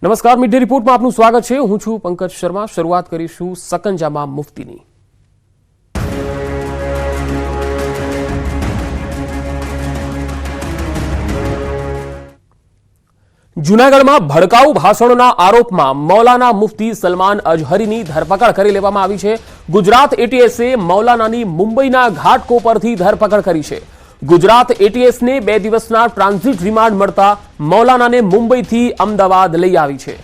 નમસ્કાર, mid day રિપોર્ટમાં આપનું સ્વાગત છે। હું છું પંકજ શર્મા। શરૂઆત કરીશું સકંજામાં મુફ્તીની। જૂનાગઢમાં ભડકાઉ ભાષણોના આરોપમાં મૌલાના મુફ્તી સલમાન અઝહરીની ધરપકડ કરી લેવામાં આવી છે। ગુજરાત એટીએસે મૌલાનાની મુંબઈના ઘાટકોપરથી ધરપકડ કરી છે। ગુજરાત એટીએસને 2 દિવસના ટ્રાન્ઝિટ રિમાન્ડ મળતા મૌલાનાને મુંબઈથી અમદાવાદ લઈ આવી છે।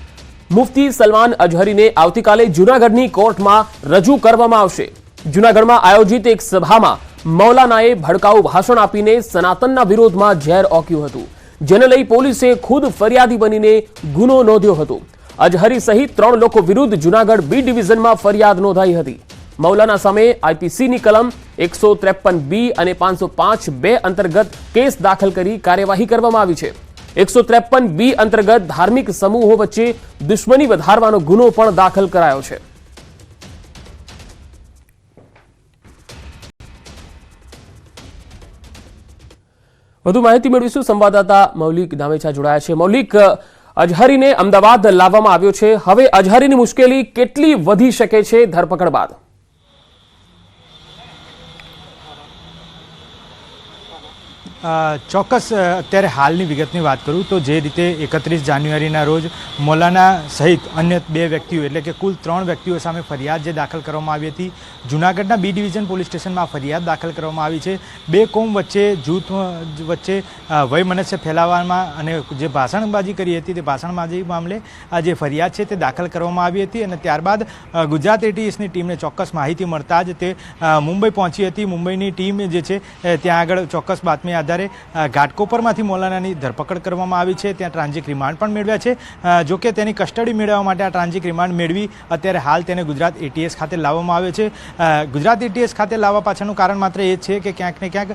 મુફ્તી સલમાન અઝહરીને આવતીકાલે જૂનાગઢની કોર્ટમાં રજૂ કરવામાં આવશે। જૂનાગઢમાં આયોજિત એક સભામાં મૌલાનાએ ભડકાઉ ભાષણ આપીને સનાતનના વિરોધમાં ઝેર ઓક્યું હતું, જેને લઈ પોલીસે ખુદ ફરિયાદી બનીને ગુનો નોંધ્યો હતો। અઝહરી સહિત 3 લોકો વિરુદ્ધ જૂનાગઢ બી ડિવિઝનમાં ફરિયાદ નોંધાઈ હતી। મૌલાના સામે આઈપીસીની કલમ 153B અને 505(2) અંતર્ગત કેસ દાખલ કરી કાર્યવાહી કરવામાં આવી છે। 153B અંતર્ગત ધાર્મિક સમૂહો વચ્ચે દુશ્મની વધારવાનો ગુનો પણ દાખલ કરાયો છે। વધુ માહિતી મેળવીશું, સંવાદદાતા મૌલિક ધામેચા જોડાયા છે। મૌલિક, અઝહરીને અમદાવાદ લાવવામાં આવ્યો છે, હવે અઝહરીની મુશ્કેલી કેટલી વધી શકે છે ધરપકડ બાદ? ચોક્કસ અત્યારે હાલની વિગતની વાત કરું તો જે રીતે 31 જાન્યુઆરીના રોજ મૌલાના સહિત અન્ય 2 વ્યક્તિઓ એટલે કે કુલ 3 વ્યક્તિઓ સામે ફરિયાદ જે દાખલ કરવામાં આવી હતી, જૂનાગઢના બી ડિવિઝન પોલીસ સ્ટેશનમાં ફરિયાદ દાખલ કરવામાં આવી છે। 2 કોમ વચ્ચે જૂથ વચ્ચે વયમનસ્ય ફેલાવવામાં અને જે ભાષણબાજી કરી હતી તે ભાષણબાજી મામલે આ જે ફરિયાદ છે તે દાખલ કરવામાં આવી હતી અને ત્યારબાદ ગુજરાત એટીએસની ટીમને ચોક્કસ માહિતી મળતા જ તે મુંબઈ પહોંચી હતી। મુંબઈની ટીમ જે છે ત્યાં આગળ ચોક્કસ બાતમી આધારે ઘાટકોપરમાંથી મૌલાનાની ધરપકડ કરવામાં આવી છે। ત્યાં ટ્રાન્ઝિટ રિમાન્ડ પણ મેળવ્યા છે। જોકે તેની કસ્ટડી મેળવવા માટે આ ટ્રાન્ઝિટ રિમાન્ડ મેળવી અત્યારે હાલ તેને ગુજરાત એટીએસ ખાતે લાવવામાં આવે છે। ગુજરાત એટીએસ ખાતે લાવવા પાછળનું કારણ માત્ર એ છે કે ક્યાંક ને ક્યાંક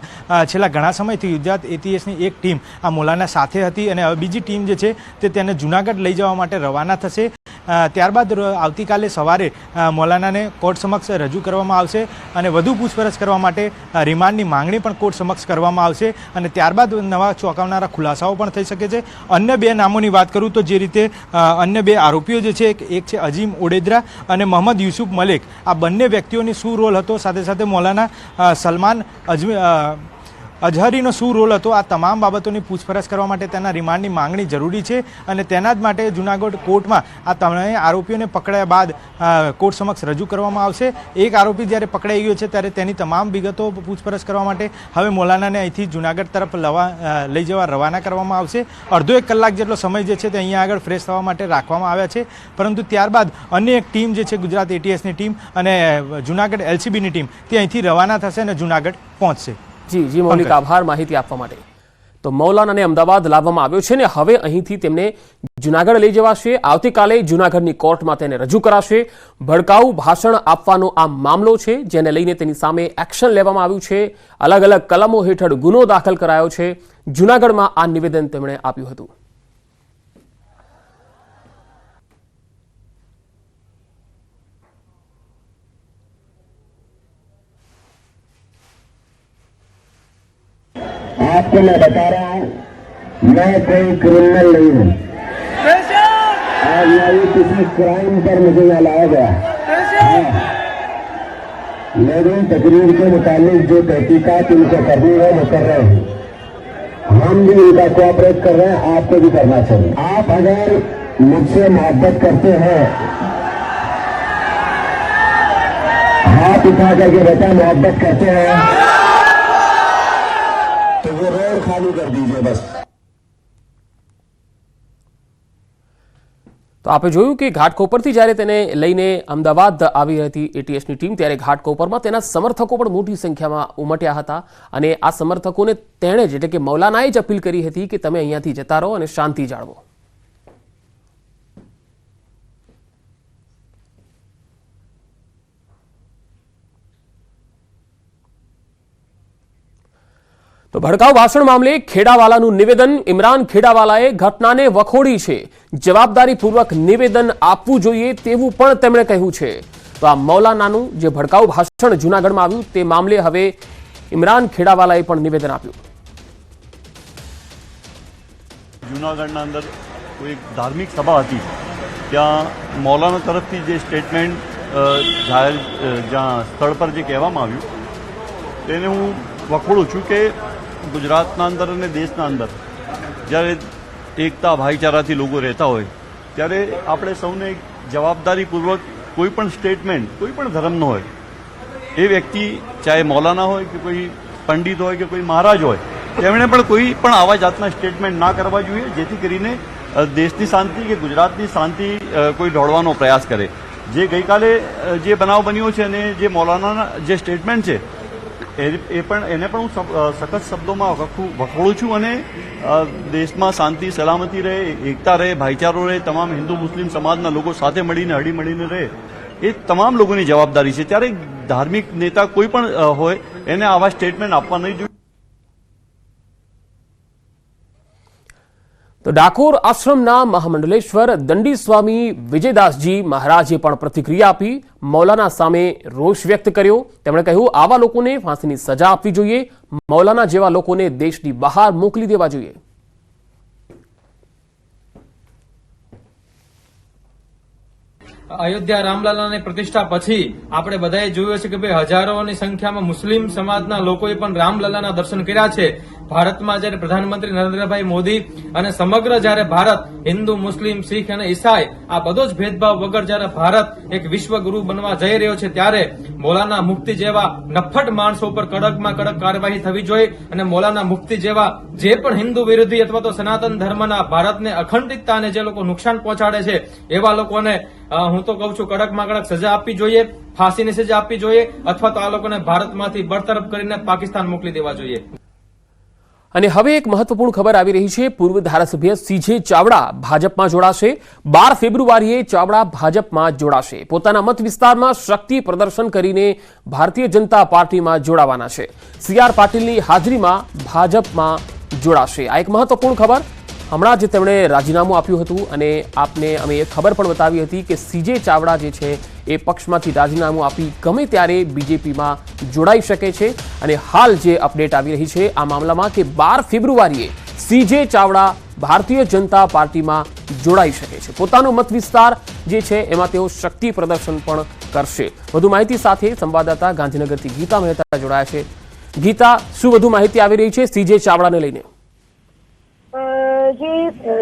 છેલ્લા ઘણા સમયથી ગુજરાત એટીએસની એક ટીમ આ મૌલાના સાથે હતી અને હવે બીજી ટીમ જે છે તે તેને જૂનાગઢ લઈ જવા માટે રવાના થશે। ત્યારબાદ આવતીકાલે સવારે મૌલાનાને કોર્ટ સમક્ષ રજૂ કરવામાં આવશે અને વધુ પૂછપરછ કરવા માટે રિમાન્ડની માંગણી પણ કોર્ટ સમક્ષ કરવામાં આવશે અને ત્યારબાદ નવા ચોંકાવનારા ખુલાસાઓ પણ થઈ શકે છે। અન્ય 2 નામોની વાત કરું તો જે રીતે અન્ય 2 આરોપીઓ જે છે, એક છે અજીમ ઓડેદરા અને મોહમ્મદ યુસુફ મલિક, આ બંને વ્યક્તિઓની શું રોલ હતો, સાથે સાથે મૌલાના સલમાન અઝહરીનો શું રોલ હતો, આ તમામ બાબતોની પૂછપરછ કરવા માટે તેના રિમાન્ડની માંગણી જરૂરી છે અને તેના જ માટે જૂનાગઢ કોર્ટમાં આ ત્રણેય આરોપીઓને પકડ્યા બાદ કોર્ટ સમક્ષ રજૂ કરવામાં આવશે। એક આરોપી જ્યારે પકડાઈ ગયો છે ત્યારે તેની તમામ વિગતો પૂછપરછ કરવા માટે હવે મૌલાનાને અહીંથી જૂનાગઢ તરફ લઈ જવા રવાના કરવામાં આવશે। અડધો 1 કલાક જેટલો સમય જે છે તે અહીંયા આગળ ફ્રેશ થવા માટે રાખવામાં આવ્યા છે, પરંતુ ત્યારબાદ અન્ય એક ટીમ જે છે ગુજરાત એટીએસની ટીમ અને જૂનાગઢ એલસીબીની ટીમ તે અહીંથી રવાના થશે અને જૂનાગઢ પહોંચશે। જી મૌલિક, આભાર માહિતી આપવા માટે। તો મૌલાનાને અમદાવાદ લાવવામાં આવ્યો છે ને હવે અહીંથી તેમને જૂનાગઢ લઈ જવાશે। આવતીકાલે જૂનાગઢની કોર્ટમાં તેને રજૂ કરાશે। ભડકાઉ ભાષણ આપવાનો આ મામલો છે, જેને લઈને તેની સામે એક્શન લેવામાં આવ્યું છે। અલગ અલગ કલમો હેઠળ ગુનો દાખલ કરાયો છે। જૂનાગઢમાં આ નિવેદન તેમણે આપ્યું હતું। आपको मैं बता रहा हूं, मैं कोई क्रिमिनल नहीं हूं और न ही किसी क्राइम पर मुझे यहाँ लाया गया। मेरी तकरीर के मुताबिक जो तहकीकात इनको करनी है वो कर रहे हैं। हम भी इनका कोऑपरेट कर रहे हैं, आपको भी करना चाहिए। आप अगर मुझसे मोहब्बत करते हैं, हाथ उठा करके बेटा मोहब्बत करते हैं तो वो रोड खाली कर दीजिए बस। તો આપણે જોયું કે ઘાટકોપરથી જ્યારે તેને લઈને અમદાવાદ આવી હતી એટીએસની ટીમ, ત્યારે ઘાટકોપરમાં તેના સમર્થકો પણ મોટી સંખ્યામાં ઉમટ્યા હતા અને આ સમર્થકોને તેણે જ એટલે કે મૌલાનાએ જ અપીલ કરી હતી કે તમે અહીંયાથી જતા રહો અને શાંતિ જાળવો। તો ભડકાઉ ભાષણ મામલે ખેડાવાલાનું નિવેદન। ઇમરાન ખેડાવાલાએ ઘટનાને વખોડી છે। જવાબદારીપૂર્વક નિવેદન આપવું જોઈએ તેવું પણ તેમણે કહ્યું છે। તો આ મૌલાનાનું જે ભડકાઉ ભાષણ જૂનાગઢમાં આવ્યું તે મામલે હવે ઇમરાન ખેડાવાલાએ પણ નિવેદન આપ્યું। જૂનાગઢના અંદર કોઈ એક ધાર્મિક સભા હતી ત્યાં મૌલાના તરફથી જે સ્ટેટમેન્ટ જાહેર જ્યાં સ્થળ પર જે કહેવામાં આવ્યું તેને હું વખોડું છું કે ગુજરાતના અંદર અને દેશના અંદર જ્યારે એકતા ભાઈચારાથી લોકો રહેતા હોય ત્યારે આપણે સૌને જવાબદારીપૂર્વક કોઈ પણ સ્ટેટમેન્ટ કોઈ પણ ધર્મનો હોય એ વ્યક્તિ ચાહે મૌલાના હોય કે કોઈ પંડિત હોય કે કોઈ મહારાજ હોય તેમણે પણ કોઈ પણ આવા જાતના સ્ટેટમેન્ટ ના કરવા જોઈએ જેથી કરીને દેશની શાંતિ કે ગુજરાતની શાંતિ કોઈ દોડવાનો પ્રયાસ કરે. જે ગઈકાલે જે બનાવ બન્યો છે અને જે મૌલાનાના જે સ્ટેટમેન્ટ છે એને પણ હું સખત શબ્દોમાં વખોડું છું અને દેશમાં શાંતિ સલામતી રહે, એકતા રહે, ભાઈચારો રહે, તમામ હિન્દુ મુસ્લિમ સમાજના લોકો સાથે મળીને હળી મળીને રહે એ તમામ લોકોની જવાબદારી છે. ત્યારે ધાર્મિક નેતા કોઈ પણ હોય એને આવા સ્ટેટમેન્ટ આપવા નહીં જોઈએ. તો ડાકોર આશ્રમના મહામંડલેશ્વર દંડી સ્વામી વિજયદાસજી મહારાજે પણ પ્રતિક્રિયા આપી, મૌલાના સામે રોષ વ્યક્ત કર્યો. તેમણે કહ્યું આવા લોકોને ફાંસીની સજા આપવી જોઈએ, મૌલાના જેવા લોકોને દેશની બહાર મોકલી દેવા જોઈએ. અયોધ્યા રામલલ્લાની પ્રતિષ્ઠા પછી આપણે બધાએ જોયું છે કે ભાઈ હજારોની સંખ્યામાં મુસ્લિમ સમાજના લોકોએ પણ રામલલ્લાના દર્શન કર્યા છે. ભારતમાં જયારે પ્રધાનમંત્રી નરેન્દ્રભાઈ મોદી અને સમગ્ર જયારે ભારત હિન્દુ, મુસ્લિમ, શીખ અને ઈસાઈ આ બધો જ ભેદભાવ વગર જયારે ભારત એક વિશ્વગુરુ બનવા જઈ રહ્યો છે ત્યારે મૌલાના મુફ્તી જેવા નફ્ફટ માણસો ઉપર કડકમાં કડક કાર્યવાહી થવી જોઈએ અને મૌલાના મુફ્તી જેવા જે પણ હિન્દુ વિરોધી અથવા તો સનાતન ધર્મના ભારતને અખંડિતતાને જે લોકો નુકસાન પહોંચાડે છે એવા લોકોને હું તો કહું છું કડકમાં કડક સજા આપવી જોઈએ, ફાંસીની સજા આપવી જોઈએ અથવા તો આ લોકોને ભારતમાંથી બરતરફ કરીને પાકિસ્તાન મોકલી દેવા જોઈએ. અને હવે એક મહત્વપૂર્ણ ખબર આવી રહી છે. પૂર્વ ધારાસભ્ય સીજે ચાવડા ભાજપમાં જોડાશે. 12 ફેબ્રુઆરીએ ચાવડા ભાજપમાં જોડાશે. પોતાના મત વિસ્તારમાં શક્તિ પ્રદર્શન કરીને ભારતીય જનતા પાર્ટીમાં જોડાવાના છે. CR પાટીલની હાજરીમાં ભાજપમાં જોડાશે. આ એક મહત્વપૂર્ણ ખબર. હમણાં જ તેમણે રાજીનામું આપ્યું હતું અને આપને અમે એ ખબર પણ બતાવી હતી કે સીજે ચાવડા જે છે એ પક્ષમાંથી રાજીનામું આપી ગમે ત્યારે બીજેપીમાં જોડાઈ શકે છે. અને હાલ જે અપડેટ આવી રહી છે આ મામલામાં કે 12 ફેબ્રુઆરીએ સીજે ચાવડા ભારતીય જનતા પાર્ટીમાં જોડાઈ શકે છે. પોતાનો મત વિસ્તાર જે છે એમાં તેઓ શક્તિ પ્રદર્શન પણ કરશે. વધુ માહિતી સાથે સંવાદદાતા ગાંધીનગરથી ગીતા મહેતા જોડાયા છે. ગીતા, શું વધુ માહિતી આવી રહી છે સીજે ચાવડાને લઈને?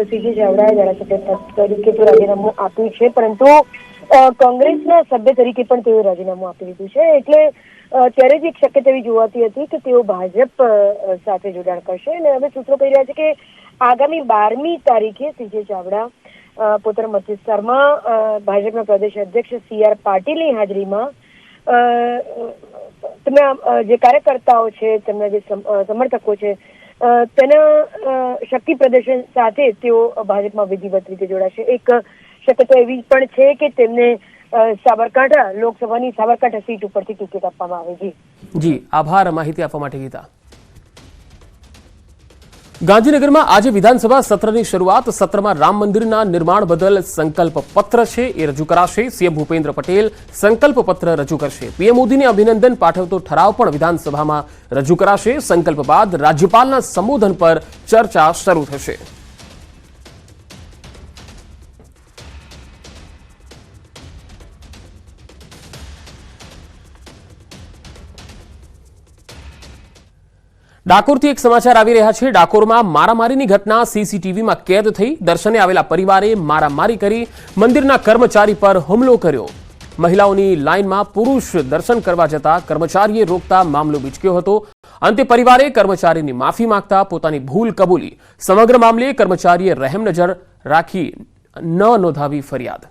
સીજે ચાવડાએ ધારાસભ્ય તરીકે તો રાજીનામું આપ્યું છે, પરંતુ કોંગ્રેસના સભ્ય તરીકે પણ તેઓ રાજીનામું આપી દીધું છે. એટલે ત્યારે જ એક શક્યતા એવી જોવાતી હતી કે તેઓ ભાજપ સાથે જોડાણ કરશે અને હવે સૂત્રો કહી રહ્યા છે કે આગામી 12મી તારીખે સીજે ચાવડા પોતાના મત વિસ્તારમાં ભાજપના પ્રદેશ અધ્યક્ષ CR પાટીલની હાજરીમાં તેમના જે કાર્યકર્તાઓ છે, તેમના જે સમર્થકો છે તેના શક્તિ પ્રદર્શન સાથે તેઓ ભાજપમાં વિધિવત રીતે જોડાશે. એક શક્યતા એવી પણ છે કે તેમને સાબરકાંઠા લોકસભાની સાબરકાંઠા સીટ ઉપરથી ટિકિટ આપવામાં આવે. જી આભાર માહિતી આપવા માટે ગીતા. ગાંધીનગરમાં આજે વિધાનસભા સત્રની શરૂઆત. સત્રમાં રામ મંદિરના નિર્માણ બદલ સંકલ્પ પત્ર છે એ રજૂ કરાશે. CM ભૂપેન્દ્ર પટેલ સંકલ્પ પત્ર રજૂ કરશે. PM મોદીને અભિનંદન પાઠવતો ઠરાવ પણ વિધાનસભામાં રજૂ કરાશે. સંકલ્પ બાદ રાજ્યપાલના સંબોધન પર ચર્ચા શરૂ થશે. ડાકોરથી એક સમાચાર આવી રહ્યા છે. ડાકોરમાં મારામારીની ઘટના CCTVમાં કેદ થઈ. દર્શને આવેલા પરિવારે મારામારી કરી મંદિરના કર્મચારી પર હુમલો કર્યો. મહિલાઓની લાઇનમાં પુરુષ દર્શન કરવા જતા કર્મચારીએ રોકતા મામલો બીચક્યો હતો. અંતે પરિવારે કર્મચારીની માફી માંગતા પોતાની ભૂલ કબૂલી. સમગ્ર મામલે કર્મચારીએ રહેમ નજર રાખી ન નોંધાવી ફરિયાદ.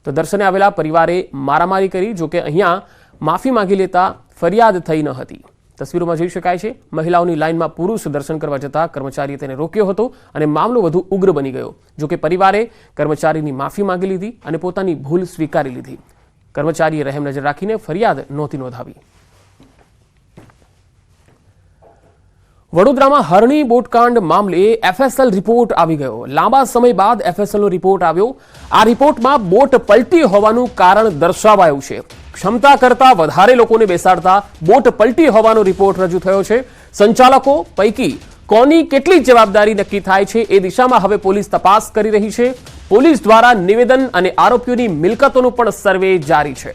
તો દર્શને આવેલા પરિવારે મારામારી કરી. જોકે અહીંયા માફી માંગી લેતા ફરિયાદ થઈ ન હતી. તસવીરોમાં જોઈ શકાય છે મહિલાઓની લાઇનમાં પુરુષ દર્શન કરવા જતા કર્મચારીએ તેને રોક્યો હતો અને મામલો વધુ ઉગ્ર બની ગયો. જોકે પરિવારે કર્મચારીની માફી માંગી લીધી અને પોતાની ભૂલ સ્વીકારી લીધી. કર્મચારીએ રહેમ નજર રાખીને ફરિયાદ નહોતી નોંધાવી. વડોદરામાં હરણી બોટકાંડ મામલે FSL રિપોર્ટ આવી ગયો. લાંબા સમય બાદ FSLનો રિપોર્ટ આવ્યો. આ રિપોર્ટમાં બોટ પલટી હોવાનું કારણ દર્શાવાયું છે. ક્ષમતા કરતા વધારે લોકોને બેસાડતા બોટ પલટી હોવાનો રિપોર્ટ રજૂ થયો છે. સંચાલકો પૈકી કોની કેટલી જવાબદારી નક્કી થાય છે એ દિશામાં હવે પોલીસ તપાસ કરી રહી છે. પોલીસ દ્વારા નિવેદન અને આરોપીઓની મિલકતોનું પણ સર્વે જારી છે.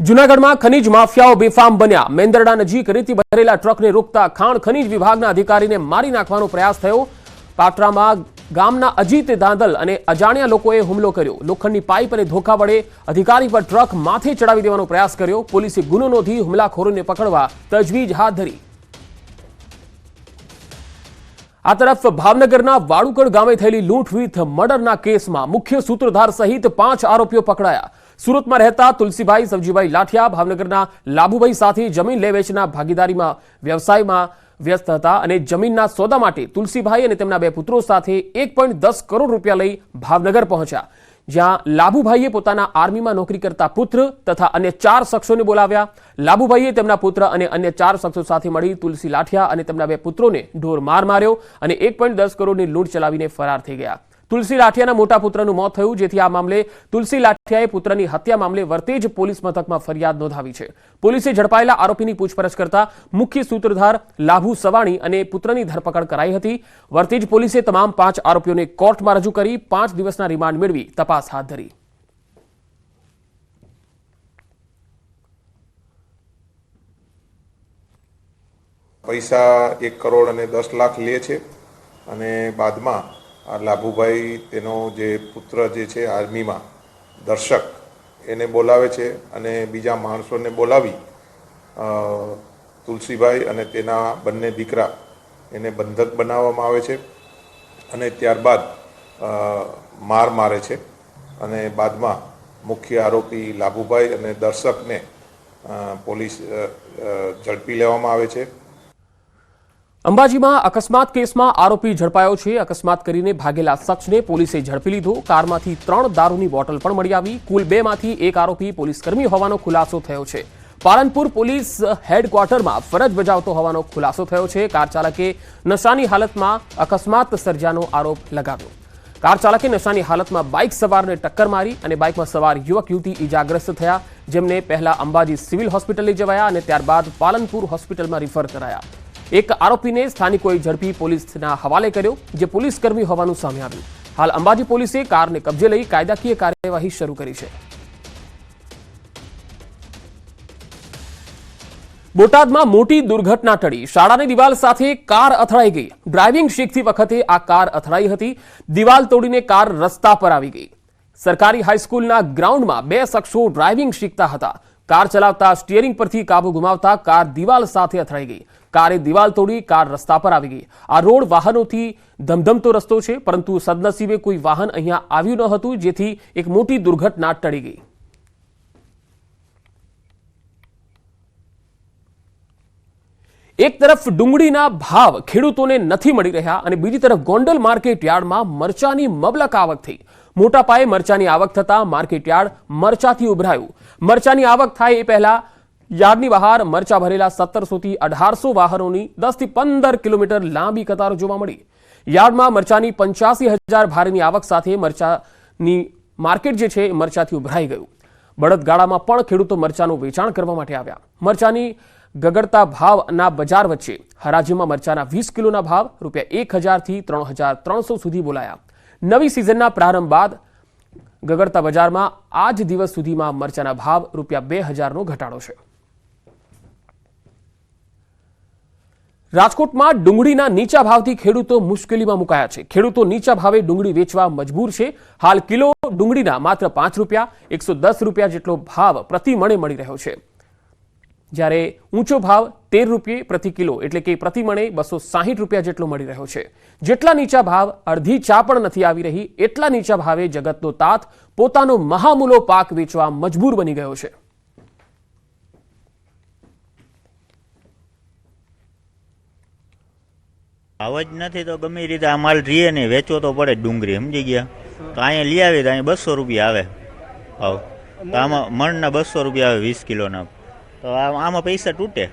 જૂનાગઢમાં ખનીજ માફિયાઓ બેફામ બન્યા. મેંદરડા નજીક રેતી ભરેલા ટ્રકને રોકતા ખાણ ખનીજ વિભાગના અધિકારીને મારી નાખવાનો પ્રયાસ થયો. પાટરામાં ગામના અજીત દાંદલ અને અજાણ્યા લોકોએ હુમલો કર્યો. લોખંડની પાઇપ અને ધોકા વડે અધિકારી પર ટ્રક માથે ચડાવી દેવાનો પ્રયાસ કર્યો. પોલીસે ગુનો નોંધી હુમલાખોરોને પકડવા તજવીજ હાથ ધરી. આ તરફ ભાવનગરના વાડુકડ ગામે થયેલી લૂંટ વિથ મર્ડરના કેસમાં મુખ્ય સૂત્રધાર સહિત 5 આરોપીઓ પકડાયા. સુરતમાં રહેતા તુલસીભાઈ સવજીભાઈ લાઠિયા ભાવનગરના લાભુભાઈ સાથે જમીન લે વેચના ભાગીદારીમાં વ્યવસાયમાં વ્યસ્ત હતા અને જમીનના સોદા માટે તુલસીભાઈ અને તેમના 2 પુત્રો સાથે 1.10 કરોડ રૂપિયા લઈ ભાવનગર પહોંચ્યા, જ્યાં લાભુભાઈએ પોતાના આર્મીમાં નોકરી કરતા પુત્ર તથા અન્ય 4 શખ્સોને બોલાવ્યા. લાભુભાઈએ તેમના પુત્ર અને અન્ય 4 શખ્સો સાથે મળી તુલસી લાઠિયા અને તેમના 2 પુત્રોને ઢોર માર માર્યો અને 1.10 કરોડની લૂંટ ચલાવીને ફરાર થઈ ગયા. તુલસી લાઠિયાના મોટા પુત્રનું મોત થયું, જેથી આ મામલે તુલસી લાઠિયાએ પુત્રની હત્યા મામલે વર્તેજ પોલીસ મથકમાં ફરિયાદ નોંધાવી છે. પોલીસે ઝડપાયેલા આરોપીની પૂછપરછ કરતા મુખ્ય સૂત્રધાર લાભુ સવાણી અને પુત્રની ધરપકડ કરાઈ હતી. વર્તેજ પોલીસે તમામ 5 આરોપીઓને કોર્ટમાં રજૂ કરી 5 દિવસના રિમાન્ડ મેળવી તપાસ હાથ ધરી. પૈસા 1 કરોડ અને 10 લાખ લે છે અને બાદમાં આ લાભુભાઈ તેનો જે પુત્ર જે છે આર્મીમાં દર્શક એને બોલાવે છે અને બીજા માણસોને બોલાવી તુલસીભાઈ અને તેના બંને દીકરા એને બંધક બનાવવામાં આવે છે અને ત્યારબાદ માર મારે છે અને બાદમાં મુખ્ય આરોપી લાભુભાઈ અને દર્શકને પોલીસ ઝડપી લેવામાં આવે છે. અંબાજીમાં અકસ્માત કેસમાં આરોપી ઝડપાયો છે. અકસ્માત કરીને ભાગેલા શખ્સને પોલીસે ઝડપી લીધો. કારમાંથી 3 દારૂની બોટલ પણ મળી આવી. કુલ 2 માંથી 1 આરોપી પોલીસકર્મી હોવાનો ખુલાસો થયો છે. પાલનપુર પોલીસ હેડક્વાર્ટરમાં ફરજ બજાવતો હોવાનો ખુલાસો થયો છે. કાર ચાલકે નશાની હાલતમાં અકસ્માત સર્જાનો આરોપ લગાવ્યો. કાર ચાલકે નશાની હાલતમાં બાઇક સવારને ટક્કર મારી અને બાઇકમાં સવાર યુવક યુવતી ઈજાગ્રસ્ત થયા, જેમને પહેલા અંબાજી સિવિલ હોસ્પિટલ લઈ જવાયા અને ત્યારબાદ પાલનપુર હોસ્પિટલમાં રિફર કરાયા. એક આરોપીને સ્થાનિકોએ ઝડપી પોલીસના હવાલે કર્યો, જે પોલીસકર્મી હોવાનું સામે આવ્યું. હાલ અંબાજી પોલીસે કારને કબજે લઈ કાયદાકીય કાર્યવાહી શરૂ કરી છે. બોટાદમાં મોટી દુર્ઘટના ટળી. શાળાની દિવાલ સાથે કાર અથડાઈ ગઈ. ડ્રાઇવિંગ શીખતી વખતે આ કાર અથડાઈ હતી. દિવાલ તોડીને કાર રસ્તા પર આવી ગઈ. સરકારી હાઈસ્કૂલના ગ્રાઉન્ડમાં 2 શખ્સો ડ્રાઇવિંગ શીખતા હતા. કાર ચલાવતા સ્ટીયરિંગ પરથી કાબુ ગુમાવતા કાર દિવાલ સાથે અથડાઈ ગઈ. કારે દિવાલ તોડી કાર રસ્તા પર આવી ગઈ. આ રોડ વાહનોથી ધમધમતો રસ્તો છે, પરંતુ સદનસીબે કોઈ વાહન અહીંયા આવ્યું ન હતું, જેથી એક મોટી દુર્ઘટના ટળી ગઈ. એક તરફ ડુંગળીના ભાવ ખેડૂતોને નથી મળી રહ્યા અને બીજી તરફ ગોંડલ માર્કેટ યાર્ડમાં મરચાની મબલક આવક થઈ. મોટા પાયે મરચાની આવક થતા માર્કેટ યાર્ડ મરચાથી ઉભરાયું. મરચાની આવક થાય એ પહેલા યાર્ડની બહાર મરચા ભરેલા 1700 થી 1800 વાહનોની 10 થી 15 કિલોમીટર લાંબી કતારો જોવા મળી. યાર્ડમાં મરચાની 85,000 ભારેની આવક સાથે મરચાની માર્કેટ જે છે મરચાથી ઉભરાઈ ગયું. બળદગાડામાં પણ ખેડૂતો મરચાનું વેચાણ કરવા માટે આવ્યા. મરચાની ગગડતા ભાવના બજાર વચ્ચે હરાજીમાં મરચાના 20 કિલોના ભાવ ₹1000 થી 3300 સુધી બોલાયા. નવી સિઝનના પ્રારંભ બાદ ગગડતા બજારમાં આજ દિવસ સુધીમાં મરચાના ભાવ ₹2000નો ઘટાડો છે. રાજકોટમાં ડુંગળીના નીચા ભાવથી ખેડૂતો મુશ્કેલીમાં મુકાયા છે. ખેડૂતો નીચા ભાવે ડુંગળી વેચવા મજબૂર છે. હાલ કિલો ડુંગળીના માત્ર ₹5, ₹110 જેટલો ભાવ પ્રતિ મણે મળી રહ્યો છે, જ્યારે ઊંચો ભાવ ₹13 પ્રતિ કિલો એટલે કે પ્રતિ મણે ₹260 જેટલો મળી રહ્યો છે. જેટલા નીચા ભાવ અડધી ચા પણ નથી આવી રહી, એટલા નીચા ભાવે જગતનો તાત પોતાનો મહામૂલો પાક વેચવા મજબૂર બની ગયો છે. ભાવ જ નથી તો ગમે રીતે આ માલ રીએ ને વેચવો તો પડે. ડુંગળી સમજી ગયા તો અહીંયા લઈ આવી તો અહીંયા ₹200 આવે ભાવ, તો આમાં મણના ₹200 આવે 20 કિલોના. તો આમાં પૈસા તૂટે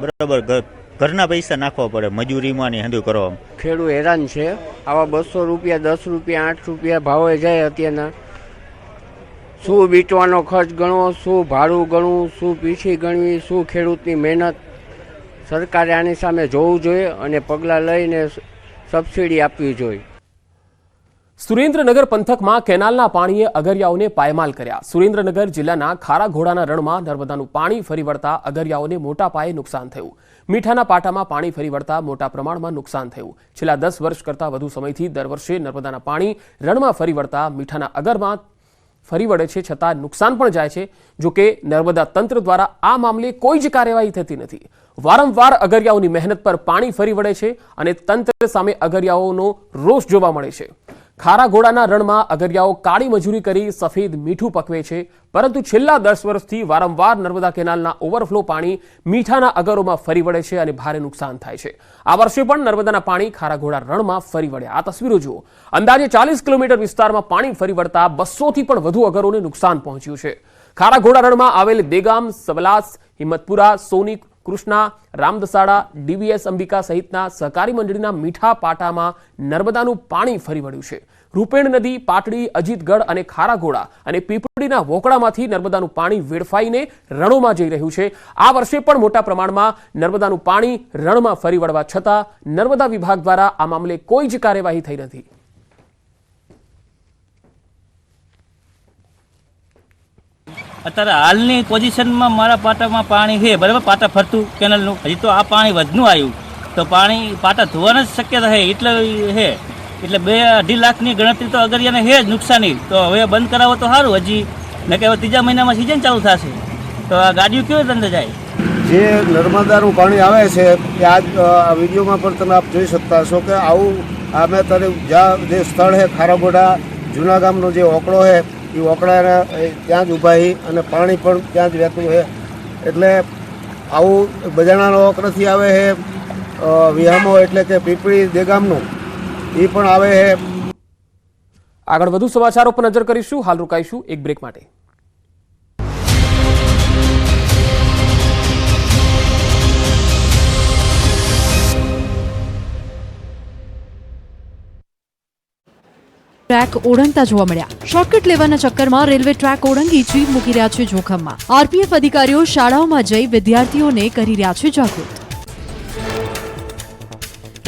બરાબર. ઘરના પૈસા નાખવા પડે મજૂરીમાં ને હંધું કરવામાં. ખેડૂત હેરાન છે. આવા ₹200, ₹10, ₹8 ભાવે જાય અત્યારના શું વેચવાનો ખર્ચ ગણવો, શું ભાડું ગણવું, શું પીછી ગણવી, શું ખેડૂતની મહેનત. સરકારે આની સામે જોવું જોઈએ અને પગલાં લઈને સબસિડી આપવી જોઈએ. સુરેન્દ્રનગર પંથકમાં કેનાલના પાણીએ અગરિયાઓને પાયમાલ કર્યા. સુરેન્દ્રનગર જિલ્લાના ખારા ઘોડાના રણમાં નર્મદાનું પાણી ફરી વળતા અગરિયાઓને મોટા પાયે નુકસાન થયું. મીઠાના પાટામાં પાણી ફરી વળતા મોટા પ્રમાણમાં નુકસાન થયું. છેલ્લા 10 વર્ષ કરતાં વધુ સમયથી દર વર્ષે નર્મદાના પાણી રણમાં ફરી વળતા મીઠાના અગરમાં ફરી વળે છે, છતાં નુકસાન પણ જાય છે. જોકે નર્મદા તંત્ર દ્વારા આ મામલે કોઈ જ કાર્યવાહી થતી નથી. વારંવાર અગરિયાઓની મહેનત પર પાણી ફરી વળે છે અને તંત્ર સામે અગરિયાઓનો રોષ જોવા મળે છે. ખારા ઘોડાના રણમાં અગરિયાઓ કાળી મજૂરી કરી સફેદ મીઠું પકવે છે, પરંતુ છેલ્લા 10 વર્ષથી વારંવાર નર્મદા કેનાલના ઓવરફ્લો પાણી મીઠાના અગરોમાં ફરી વળે છે અને ભારે નુકસાન થાય છે. આ વર્ષે પણ નર્મદાના પાણી ખારા ઘોડા રણમાં ફરી વળ્યા. આ તસવીરો જુઓ. અંદાજે 40 કિલોમીટર વિસ્તારમાં પાણી ફરી વળતા 200થી પણ વધુ અગરોને નુકસાન પહોંચ્યું છે. ખારા ઘોડા રણમાં આવેલ દેગામ, સબલાસ, હિંમતપુરા, સોની, કૃષ્ણા, રામદસાડા, ડીવીએસ અંબિકા સહિતના સહકારી મંડળીના મીઠા પાટામાં નર્મદાનું પાણી ફરી વળ્યું છે. રૂપેણ નદી, પાટડી, અજીતગઢ અને ખારાઘોડા અને પીપળીના વોકળામાંથી નર્મદાનું પાણી વેડફાઈને રણોમાં જઈ રહ્યું છે. આ વર્ષે પણ મોટા પ્રમાણમાં નર્મદાનું પાણી રણમાં ફરી વળવા છતાં નર્મદા વિભાગ દ્વારા આ મામલે કોઈ જ કાર્યવાહી થઈ નથી. અત્યારે હાલની પોઝિશનમાં મારા પાટામાં પાણી છે, બરાબર, પાટા ફરતું કેનલનું. હજી તો આ પાણી વધનું આવ્યું તો પાણી પાટા ધોવાની જ શક્યતા છે એટલે છે. એટલે 2-2.5 લાખની ગણતરી તો અગરિયાને છે જ નુકસાની. તો હવે બંધ કરાવો તો સારું. હજી ને કે હવે 3જા મહિનામાં સિઝન ચાલુ થશે તો આ ગાડીઓ કેવી રીતે અંદર જાય? જે નર્મદાનું પાણી આવે છે એ આજ વિડીયોમાં પણ તમે આપ જોઈ શકતા હશો કે આવું અમે તારે જ્યાં જે સ્થળ છે ખારાઘોડા જૂના ગામનો જે ઓકળો છે એ ઓકળાના ત્યાં જ ઊભા છે અને પાણી પણ ત્યાં જ વહેતું છે. એટલે આવું બજાણાનો ઓકળાથી આવે છે, વિહામો એટલે કે પીપળી દેગામનું એ પણ આવે છે. આગળ વધુ સમાચારો પર નજર કરીશું. હાલ રોકાઈશું એક બ્રેક માટે. ટ્રેક ઓળંગતા જોવા મળ્યા. શોર્ટકટ લેવાના ચક્કરમાં રેલવે ટ્રેક ઓળંગી જીવ મૂકી રહ્યા છે જોખમમાં. આરપીએફ અધિકારીઓ શાળાઓમાં જઈ વિદ્યાર્થીઓને કરી રહ્યા છે જાગૃત.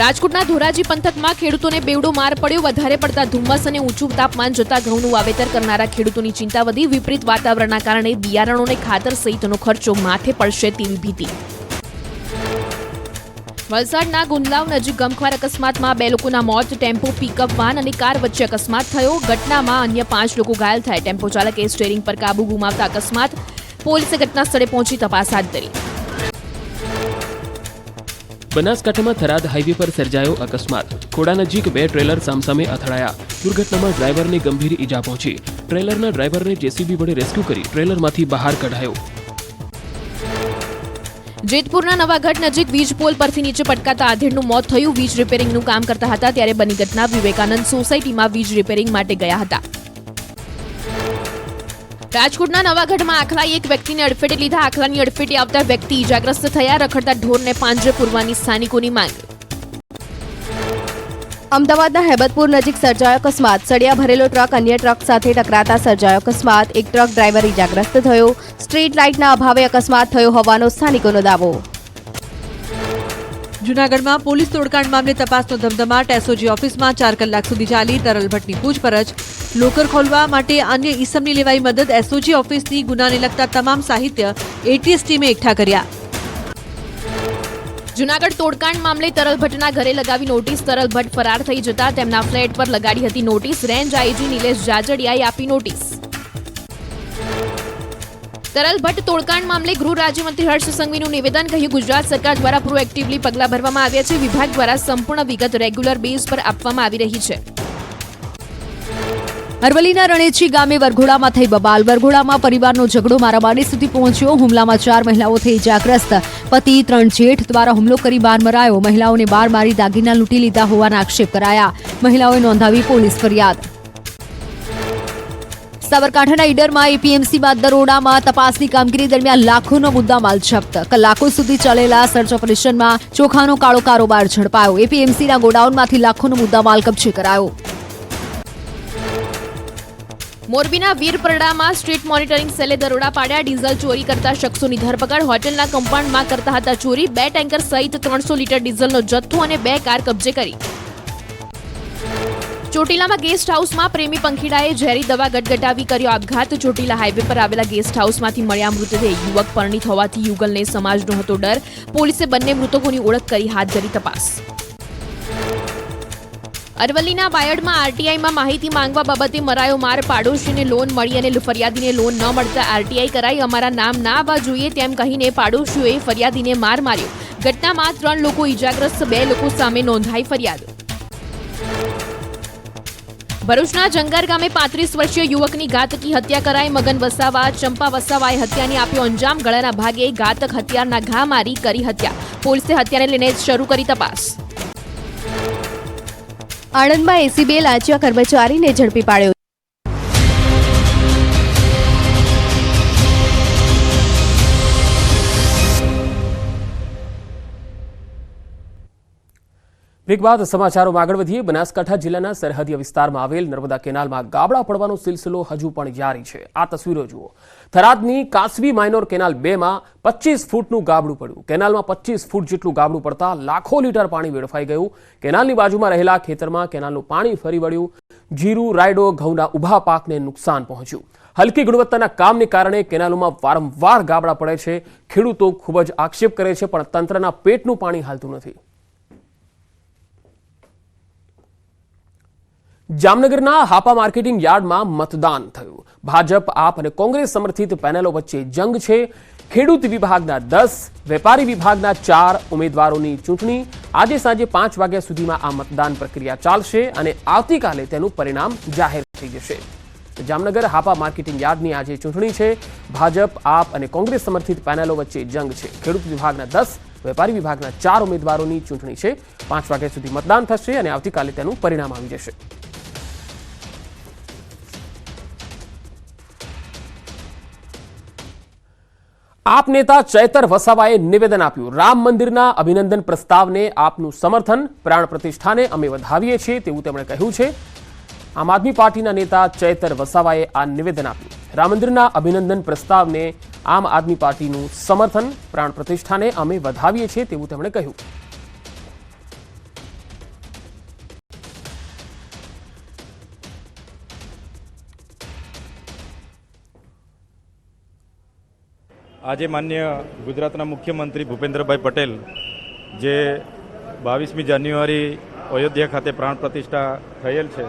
રાજકોટના ધોરાજી પંથકમાં ખેડૂતોને બેવડો માર પડ્યો. વધારે પડતા ધુમ્મસ અને ઊંચું તાપમાન જતા ઘઉંનું વાવેતર કરનારા ખેડૂતોની ચિંતા વધી. વિપરીત વાતાવરણના કારણે બિયારણોને ખાતર સહિતનો ખર્ચો માથે પડશે તેવી ભીતિ. વલસાડના ગુંદલાવ નજીક ગમખ્વાર અકસ્માતમાં 2 લોકોના મોત. ટેમ્પો, પિકઅપ વાન અને કાર વચ્ચે અકસ્માત થયો. ઘટનામાં અન્ય 5 લોકો ઘાયલ થયા. ટેમ્પો ચાલકે સ્ટીયરિંગ પર કાબુ ગુમાવતા અકસ્માત. પોલીસે ઘટના સ્થળે પહોંચી તપાસ હાથ ધરી. બનાસકાંઠામાં થરાદ હાઈવે પર સર્જાયો અકસ્માત. ખોડા નજીક 2 ટ્રેલર સામસામે અથડાયા. દુર્ઘટનામાં ડ્રાઈવરને ગંભીર ઈજા પહોંચી. ટ્રેલરના ડ્રાઈવરને જેસીબી વડે રેસ્ક્યુ કરી ટ્રેલરમાંથી બહાર કઢાયો. જેતપુરના નવાગઢ નજીક વીજ પોલ પરથી નીચે પટકાતા આધેડનું મોત થયું. વીજ રિપેરિંગનું કામ કરતા હતા ત્યારે બની ઘટના. વિવેકાનંદ સોસાયટીમાં વીજ રિપેરિંગ માટે ગયા હતા. રાજકોટના નવાગઢમાં આખલાએ એક વ્યક્તિને અડફેટે લીધા. આખલાની અડફેટે આવતા વ્યક્તિ ઈજાગ્રસ્ત થયા. રખડતા ઢોરને પાંજરે પૂરવાની સ્થાનિકોની માંગ. અમદાવાદના હેબતપુર નજીક સર્જાયો અકસ્માત. સળિયા ભરેલો ટ્રક અન્ય ટ્રક સાથે ટકરાતા સર્જાયો અકસ્માત. એક ટ્રક ડ્રાઈવર ઈજાગ્રસ્ત થયો. સ્ટ્રીટ લાઇટના અભાવે અકસ્માત થયો હોવાનો સ્થાનિકોનો દાવો. જૂનાગઢમાં પોલીસ તોડકાંડ મામલે તપાસનો ધમધમાટ. એસઓજી ઓફિસમાં 4 કલાક સુધી ચાલી તરલ ભટ્ટની પૂછપરછ. લોકર ખોલવા માટે અન્ય ઈસમની લેવાઈ મદદ. એસઓજી ઓફિસની ગુનાને લગતા તમામ સાહિત્ય એટીએસ ટીમે એકઠા કર્યા. જૂનાગઢ તોડકાંડ મામલે તરલ ભટ્ટના ઘરે લગાવી નોટિસ. તરલ ભટ્ટ ફરાર થઈ જતા તેમના ફ્લેટ પર લગાડી હતી નોટિસ. રેન્જ આઈજી નિલેશ જાજડિયાએ આપી નોટિસ. તરલ ભટ્ટ તોડકાંડ મામલે ગૃહ રાજ્યમંત્રી હર્ષ સંઘવીનું નિવેદન. કહ્યું, ગુજરાત સરકાર દ્વારા પ્રોએક્ટિવલી પગલાં ભરવામાં આવ્યા છે. વિભાગ દ્વારા સંપૂર્ણ વિગત રેગ્યુલર બેઝ પર આપવામાં આવી રહી છે. અરવલ્લીના રણેચી ગામે વરઘોડામાં થઈ બબાલ. વરઘોડામાં પરિવારનો ઝઘડો મારામારી સુધી પહોંચ્યો. હુમલામાં 4 મહિલાઓ થઈ ઇજાગ્રસ્ત. પતિ 3 જેઠ દ્વારા હુમલો કરી બાર મરાયો. મહિલાઓને બાર મારી દાગીના લૂંટી લીધા હોવાના આક્ષેપ કરાયા. મહિલાઓએ નોંધાવી પોલીસ ફરિયાદ. સાબરકાંઠાના ઈડરમાં એપીએમસી બાદ દરોડામાં તપાસની કામગીરી દરમિયાન લાખોનો મુદ્દામાલ જપ્ત. કલાકો સુધી ચાલેલા સર્ચ ઓપરેશનમાં ચોખાનો કાળો કારોબાર ઝડપાયો. એપીએમસીના ગોડાઉનમાંથી લાખોનો મુદ્દામાલ કબજે કરાયો. મોરબીના વીરપરડામાં સ્ટ્રીટ મોનિટરિંગ સેલે દરોડા પાડ્યા. ડીઝલ ચોરી કરતા શખ્સોની ધરપકડ. હોટેલના કમ્પાઉન્ડમાં કરતા હતા ચોરી. 2 ટેન્કર સહિત 300 લીટર ડીઝલનો જથ્થો અને 2 કાર કબજે કરી. ચોટીલામાં ગેસ્ટ હાઉસમાં પ્રેમી પંખીડાએ ઝેરી દવા ગટગટાવી કર્યો આપઘાત. ચોટીલા હાઈવે પર આવેલા ગેસ્ટ હાઉસમાંથી મળ્યા મૃતદેહ. યુવક પરણિત હોવાથી યુગલને સમાજનો હતો ડર. પોલીસે બંને મૃતકોની ઓળખ કરી હાથ ધરી તપાસ. અરવલ્લીના બાયડમાં આરટીઆઈમાં માહિતી માંગવા બાબતે મરાયો માર. પાડોશીને લોન મળી અને ફરિયાદીને લોન ન મળતા આરટીઆઈ કરાઈ. અમારા નામ ના આવવા જોઈએ તેમ કહીને પાડોશીઓએ ફરિયાદીને માર માર્યો. ઘટનામાં 3 લોકો ઈજાગ્રસ્ત, 2 લોકો સામે નોંધાઈ ફરિયાદ. ભરૂચના જંગાર ગામે 35 વર્ષીય યુવકની ઘાતકી હત્યા કરાઈ. મગન વસાવા, ચંપા વસાવાએ હત્યાને આપ્યો અંજામ. ગળાના ભાગે ઘાતક હથિયારના ઘા મારી કરી હત્યા. પોલીસે હત્યાને લઈને શરૂ કરી તપાસ. આણંદમાં એસીબીએ લાંચિયા કર્મચારીને ઝડપી પાડ્યો. બ્રેક બાદ સમાચારોમાં આગળ વધીએ. બનાસકાંઠા જિલ્લાના સરહદીય વિસ્તારમાં આવેલ નર્મદા કેનાલમાં ગાબડા પડવાનો સિલસિલો હજુ પણ જારી છે. આ તસવીરો જુઓ. થરાદની કાસવી માઇનોર કેનાલ 2માં 25 ફૂટનું ગાબડું પડ્યું. કેનાલમાં 25 ફૂટ જેટલું ગાબડું પડતા લાખો લીટર પાણી વેડફાઈ ગયું. કેનાલની બાજુમાં રહેલા ખેતરમાં કેનાલનું પાણી ફરી વળ્યું. જીરું, રાયડો, ઘઉંના ઊભા પાકને નુકસાન પહોંચ્યું. હલકી ગુણવત્તાના કામને કારણે કેનાલોમાં વારંવાર ગાબડા પડે છે. ખેડૂતો ખૂબ જ આક્ષેપ કરે છે, પણ તંત્રના પેટનું પાણી હાલતું નથી. જામનગરના હાપા માર્કેટિંગ યાર્ડમાં મતદાન થયું. ભાજપ, આપ અને કોંગ્રેસ સમર્થિત પેનલો વચ્ચે જંગ છે. ખેડૂત વિભાગના 10, વેપારી વિભાગના 4 ઉમેદવારોની ચૂંટણી. આજે સાંજે 5 વાગ્યા સુધીમાં આ મતદાન પ્રક્રિયા ચાલશે અને આવતીકાલે તેનું પરિણામ જાહેર થઈ જશે. જામનગર હાપા માર્કેટિંગ યાર્ડની આજે ચૂંટણી છે. ભાજપ, આપ અને કોંગ્રેસ સમર્થિત પેનલો વચ્ચે જંગ છે. ખેડૂત વિભાગના 10, વેપારી વિભાગના 4 ઉમેદવારોની ચૂંટણી છે. 5 વાગ્યા સુધી મતદાન થશે અને આવતીકાલે તેનું પરિણામ આવી જશે. આપ નેતા ચૈતર વસાવાએ નિવેદન આપ્યું. રામ મંદિરના અભિનંદન પ્રસ્તાવને આપનું સમર્થન, પ્રાણ પ્રતિષ્ઠાને અમે વધાવીએ છીએ તેવું તેમણે કહ્યું છે. આમ આદમી પાર્ટીના નેતા ચૈતર વસાવાએ આ નિવેદન આપ્યું. રામ મંદિરના અભિનંદન પ્રસ્તાવને આમ આદમી પાર્ટીનું સમર્થન, પ્રાણ પ્રતિષ્ઠાને અમે વધાવીએ છીએ તેવું તેમણે કહ્યું. આજે માન્ય ગુજરાતના મુખ્યમંત્રી ભૂપેન્દ્રભાઈ પટેલ જે 22મી જાન્યુઆરી અયોધ્યા ખાતે પ્રાણ પ્રતિષ્ઠા થયેલ છે,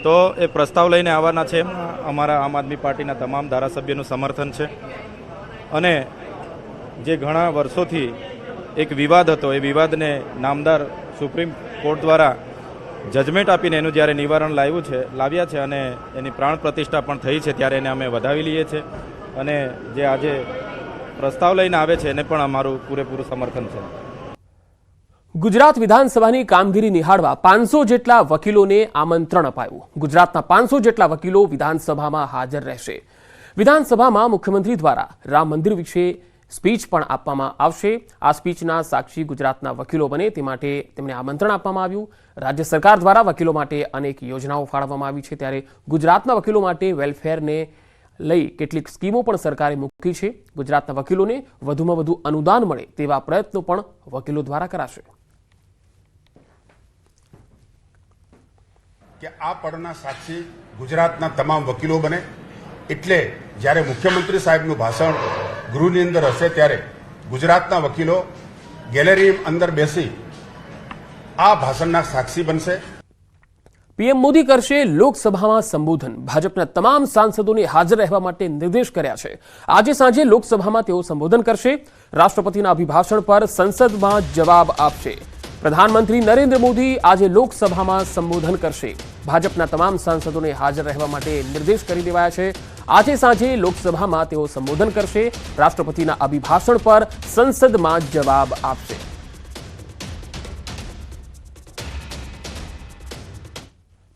તો એ પ્રસ્તાવ લઈને આવવાના છે. અમારા આમ આદમી પાર્ટીના તમામ ધારાસભ્યોનું સમર્થન છે અને જે ઘણા વર્ષોથી એક વિવાદ હતો, એ વિવાદને નામદાર સુપ્રીમ કોર્ટ દ્વારા જજમેન્ટ આપીને એનું જ્યારે નિવારણ લાવ્યા છે અને એની પ્રાણ પ્રતિષ્ઠા પણ થઈ છે, ત્યારે એને અમે વધાવી લઈએ છીએ અને જે આજે પ્રસ્તાવ લઈને આવે છે એને પણ અમારું પૂરેપૂરું સમર્થન છે. ગુજરાત વિધાનસભાની કામગીરી નિહાળવા 500 જેટલા વકીલોને આમંત્રણ અપાયું. ગુજરાતના 500 જેટલા વકીલો વિધાનસભામાં હાજર રહેશે. વિધાનસભામાં મુખ્યમંત્રી દ્વારા રામ મંદિર વિશે સ્પીચ પણ આપવામાં આવશે. આ સ્પીચના સાક્ષી ગુજરાતના વકીલો બને તે માટે તેમને આમંત્રણ આપવામાં આવ્યું. રાજ્ય સરકાર દ્વારા વકીલો માટે અનેક યોજનાઓ ફાળવવામાં આવી છે, ત્યારે ગુજરાતના વકીલો માટે વેલફેરને લઈ કેટલીક સ્કીમો પણ સરકારે મૂકી છે. ગુજરાતના વકીલોને વધુમાં વધુ અનુદાન મળે તેવા પ્રયત્નો પણ વકીલો દ્વારા કરાશે. કે આ પળના સાક્ષી ગુજરાતના તમામ વકીલો બને, એટલે જ્યારે મુખ્યમંત્રી સાહેબનું ભાષણ ગૃહની અંદર હશે ત્યારે ગુજરાતના વકીલો ગેલેરી અંદર બેસી આ ભાષણના સાક્ષી બનશે. પીએમ મોદી કરશે લોકસભામાં સંબોધન. ભાજપના તમામ સાંસદોને હાજર રહેવા માટે નિર્દેશ કર્યા છે. આજે સાંજે લોકસભામાં તેઓ સંબોધન કરશે. રાષ્ટ્રપતિના અભિભાષણ પર સંસદમાં જવાબ આપશે. પ્રધાનમંત્રી નરેન્દ્ર મોદી આજે લોકસભામાં સંબોધન કરશે. ભાજપના તમામ સાંસદોને હાજર રહેવા માટે નિર્દેશ કરી દેવાયા છે. આજે સાંજે લોકસભામાં તેઓ સંબોધન કરશે. રાષ્ટ્રપતિના અભિભાષણ પર સંસદમાં જવાબ આપશે.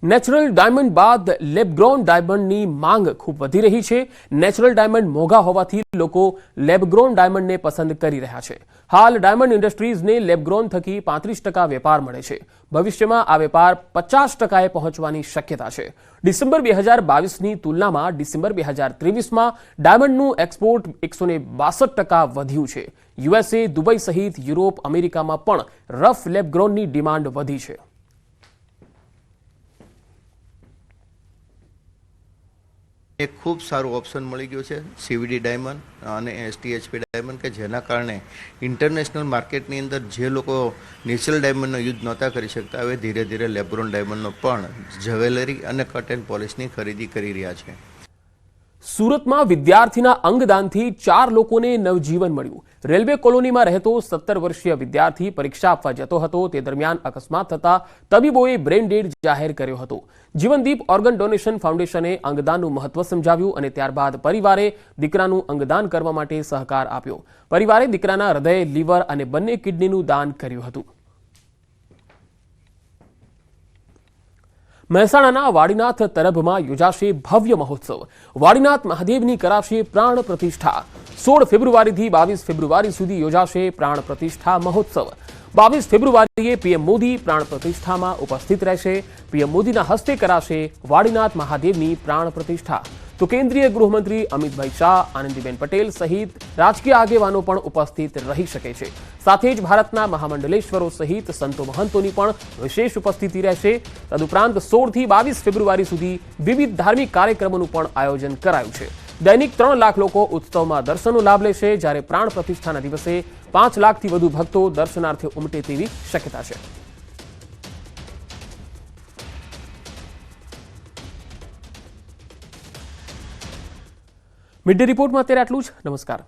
નેચરલ ડાયમંડ બાદ લેબગ્રોન ડાયમંડની માંગ ખૂબ વધી રહી છે. નેચરલ ડાયમંડ મોંઘા હોવાથી લોકો લેબગ્રોન ડાયમંડને પસંદ કરી રહ્યા છે. હાલ ડાયમંડ ઇન્ડસ્ટ્રીઝને લેબગ્રોન થકી 35% વેપાર મળે છે. ભવિષ્યમાં આ વેપાર 50%એ પહોંચવાની શક્યતા છે. ડિસેમ્બર 2022ની તુલનામાં ડિસેમ્બર 2023માં ડાયમંડનું એક્સપોર્ટ 162% વધ્યું છે. યુએસએ, દુબઈ સહિત યુરોપ, અમેરિકામાં પણ રફ લેબગ્રોનની ડિમાન્ડ વધી છે. એક ખૂબ સારું ઓપ્શન મળી ગયું છે CVD ડાયમંડ અને STHP ડાયમંડ કે જેના કારણે ઇન્ટરનેશનલ માર્કેટની અંદર જે લોકો નેચરલ ડાયમંડનો યુઝ નહોતા કરી શકતા હવે ધીરે ધીરે લેબ્રોન ડાયમંડનો પણ જ્વેલરી અને કટ એન્ડ પોલિશની ખરીદી કરી રહ્યા છે. સુરતમાં વિદ્યાર્થીના અંગદાનથી 4 લોકોને નવજીવન મળ્યું. રેલવે કોલોનીમાં રહેતો 17 વર્ષીય વિદ્યાર્થી પરીક્ષા આપવા જતો હતો. તે દરમિયાન અકસ્માત થતા તબીબોએ બ્રેઇન ડેડ જાહેર કર્યો હતો. જીવનદીપ ઓર્ગન ડોનેશન ફાઉન્ડેશને અંગદાનનું મહત્વ સમજાવ્યું અને ત્યારબાદ પરિવારે દીકરાનું અંગદાન કરવા માટે સહકાર આપ્યો. પરિવારે દીકરાના હૃદય, લીવર અને બંને કિડનીનું દાન કર્યું હતું. મહેસાણાના વાડીનાથ તરભમાં યોજાશે ભવ્ય મહોત્સવ. વાડીનાથ મહાદેવની કરાશે પ્રાણ પ્રતિષ્ઠા. 16 ફેબ્રુઆરીથી 22 ફેબ્રુઆરી સુધી યોજાશે પ્રાણ પ્રતિષ્ઠા મહોત્સવ. 22 ફેબ્રુઆરીએ પીએમ મોદી પ્રાણ પ્રતિષ્ઠામાં ઉપસ્થિત રહેશે. પીએમ મોદીના હસ્તે કરાશે વાડીનાથ મહાદેવની પ્રાણ પ્રતિષ્ઠા. તો કેન્દ્રીય ગૃહમંત્રી અમિતભાઈ શાહ, આનંદીબેન પટેલ સહિત રાજકીય આગેવાનો પણ ઉપસ્થિત રહી શકે છે. સાથે જ ભારતના મહામંડલેશ્વરો સહિત સંતો મહંતોની પણ વિશેષ ઉપસ્થિતિ રહેશે. તદુપરાંત 16 થી 22 ફેબ્રુઆરી સુધી વિવિધ ધાર્મિક કાર્યક્રમોનું પણ આયોજન કરાયું છે. દૈનિક 3 લાખ લોકો ઉત્સવમાં દર્શનનો લાભ લેશે, જ્યારે પ્રાણ પ્રતિષ્ઠાના દિવસે 5 લાખથી વધુ ભક્તો દર્શનાર્થે ઉમટે તેવી શક્યતા છે. મિડ ડે રિપોર્ટમાં અત્યારે આટલું જ. નમસ્કાર.